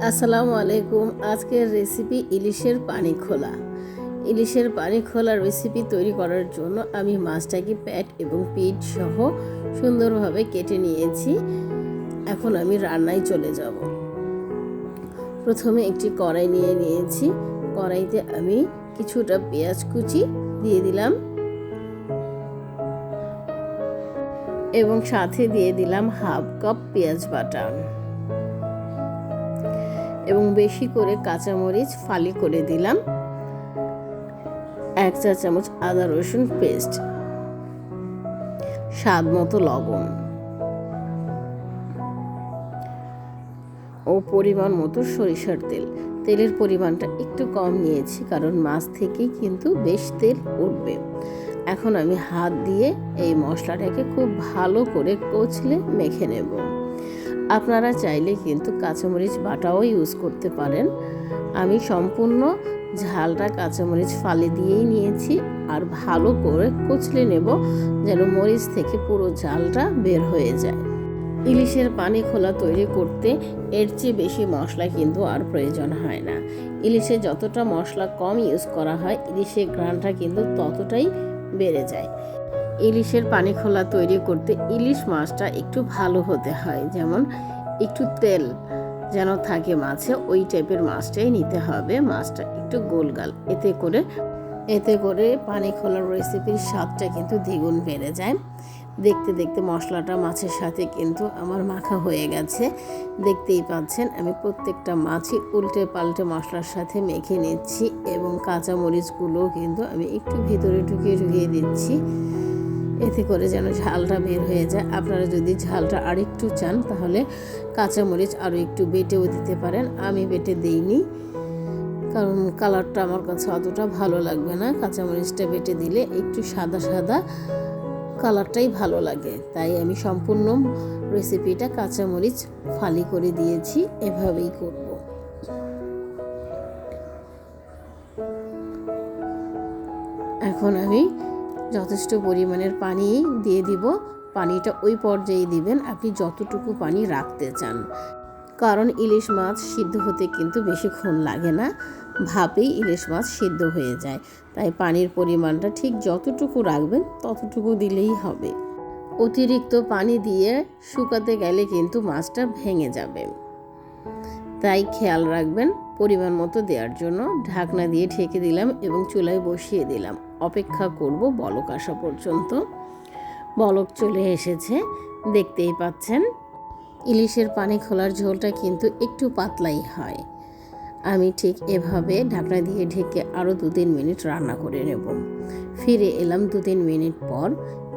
আসসালামু আলাইকুম। আজকের রেসিপি ইলিশের পানি খোলা। ইলিশের পানি খোলা রেসিপি তৈরি করার জন্য আমি মাছটাকে পেট এবং পিঠ সহ সুন্দরভাবে কেটে নিয়েছি। এখন আমি রান্নায় চলে যাব। প্রথমে একটি কড়াই নিয়ে নিয়েছি। কড়াইতে আমি কিছুটা পেঁয়াজ কুচি দিয়ে দিলাম এবং সাথে দিয়ে দিলাম হাফ কাপ পেঁয়াজ বাটা এবং বেশি করে কাঁচামরিচ ফালি করে দিলাম, 1 চা চামচ আদা রসুন পেস্ট, স্বাদ মতো লবণ ও পরিমাণ মতো সরিষার তেল। তেলের পরিমাণটা একটু কম নিয়েছি কারণ মাছ থেকেই কিন্তু বেশ তেল উঠবে। এখন আমি হাত দিয়ে এই মশলাটাকে খুব ভালো করে কচলে মেখে নেব। আপনারা চাইলে কিন্তু কাঁচামরিচ বাটাও ইউজ করতে পারেন। আমি সম্পূর্ণ ঝালটা কাঁচামরিচ ফালি দিয়েই নিয়েছি আর ভালো করে কচলে নেব যেন মরিচ থেকে পুরো ঝালটা বের হয়ে যায়। ইলিশের পানি খোলা তৈরি করতে এর চেয়ে বেশি মশলা কিন্তু আর প্রয়োজন হয় না। ইলিশে যতটা মশলা কম ইউজ করা হয় ইলিশের ঘ্রাণটা কিন্তু ততটাই বেড়ে যায়। ইলিশের পানি খোলা তৈরি করতে ইলিশ মাছটা একটু ভালো হতে হয়, যেমন একটু তেল যেন থাকে মাছে, ওই টাইপের মাছটাই নিতে হবে। মাছটা একটু গোলগাল, এতে করে পানি খোলার রেসিপির স্বাদটা কিন্তু দ্বিগুণ বেড়ে যায়। দেখতে দেখতে মশলাটা মাছের সাথে কিন্তু আমার মাখা হয়ে গেছে। দেখতেই পাচ্ছেন আমি প্রত্যেকটা মাছই উল্টে পাল্টে মশলার সাথে মেখে নিচ্ছি এবং কাঁচামরিচগুলো কিন্তু আমি একটু ভিতরে ঢুকিয়ে দিচ্ছি, এতে করে যেন ঝালটা বের হয়ে যায়। আপনারা যদি ঝালটা আরেকটু চান তাহলে কাঁচামরিচ আরও একটু বেটেও দিতে পারেন। আমি বেটে দিইনি কারণ কালারটা আমার কাছে অতটা ভালো লাগবে না। কাঁচামরিচটা বেটে দিলে একটু সাদা সাদা কালারটাই ভালো লাগে, তাই আমি সম্পূর্ণ রেসিপিটা কাঁচামরিচ ফালি করে দিয়েছি। এভাবেই করব। এখন আমি যথেষ্ট পরিমাণের পানি দিয়ে দিব। পানিটা ওই পর্যায়ে দিবেন আপনি যতটুকু পানি রাখতে চান, কারণ ইলিশ মাছ সিদ্ধ হতে কিন্তু বেশিক্ষণ লাগে না, ভাপেই ইলিশ মাছ সিদ্ধ হয়ে যায়। তাই পানির পরিমাণটা ঠিক যতটুকু রাখবেন ততটুকু দিলেই হবে। অতিরিক্ত পানি দিয়ে শুকাতে গেলে কিন্তু মাছটা ভেঙে যাবে, তাই খেয়াল রাখবেন পরিমাণ মতো দেওয়ার জন্য। ঢাকনা দিয়ে ঢেকে দিলাম এবং চুলায় বসিয়ে দিলাম। অপেক্ষা করব বলক আসা পর্যন্ত। বলক চলে এসেছে, দেখতেই পাচ্ছেন। ইলিশের পানি খোলার ঝোলটা কিন্তু একটু পাতলাই হয়। আমি ঠিক এভাবে ঢাকনা দিয়ে ঢেকে আরও 2-3 মিনিট রান্না করে নেব। ফিরে এলাম 2-3 মিনিট পর।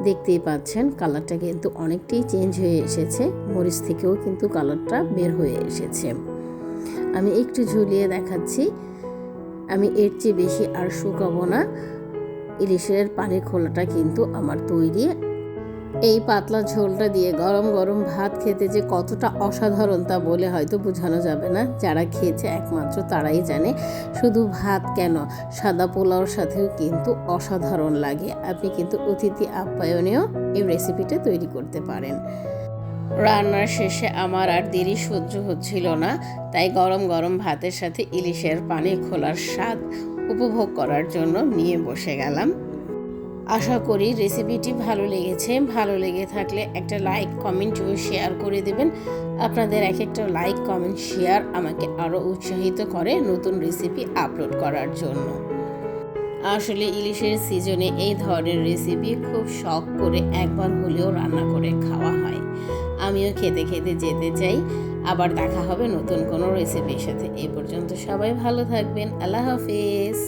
দেখতেই পাচ্ছেন কালারটা কিন্তু অনেকটাই চেঞ্জ হয়ে এসেছে, মরিচ থেকেও কিন্তু কালারটা বের হয়ে এসেছে। আমি একটু ঝুলিয়ে দেখাচ্ছি। আমি এর চেয়ে বেশি আর শুকাবো না। ইলিশের পানির খোলাটা কিন্তু আমার তৈরি। এই পাতলা ঝোলটা দিয়ে গরম গরম ভাত খেতে যে কতটা অসাধারণ তা বলে হয়তো বোঝানো যাবে না। যারা খেয়েছে একমাত্র তারাই জানে। শুধু ভাত কেন, সাদা পোলাওর সাথেও কিন্তু অসাধারণ লাগে। আপনি কিন্তু অতিথি আপ্যায়নেও এই রেসিপিটা তৈরি করতে পারেন। রান্নার শেষে আমার আর দেরি সহ্য হচ্ছিল না, তাই গরম গরম ভাতের সাথে ইলিশের পানি খোলার স্বাদ উপভোগ করার জন্য নিয়ে বসে গেলাম। আশা করি রেসিপিটি ভালো লেগেছে। ভালো লেগে থাকলে একটা লাইক, কমেন্ট ও শেয়ার করে দেবেন। আপনাদের একটা লাইক, কমেন্ট, শেয়ার আমাকে আরও উৎসাহিত করে নতুন রেসিপি আপলোড করার জন্য। আসলে ইলিশের সিজনে এই ধরনের রেসিপি খুব শখ করে একবার হলেও রান্না করে খাওয়া হয়। আমিও খেতে খেতে যেতে চাই। আবার দেখা হবে নতুন কোনো রেসিপির সাথে। এই পর্যন্ত সবাই ভালো থাকবেন। আল্লাহ হাফেজ।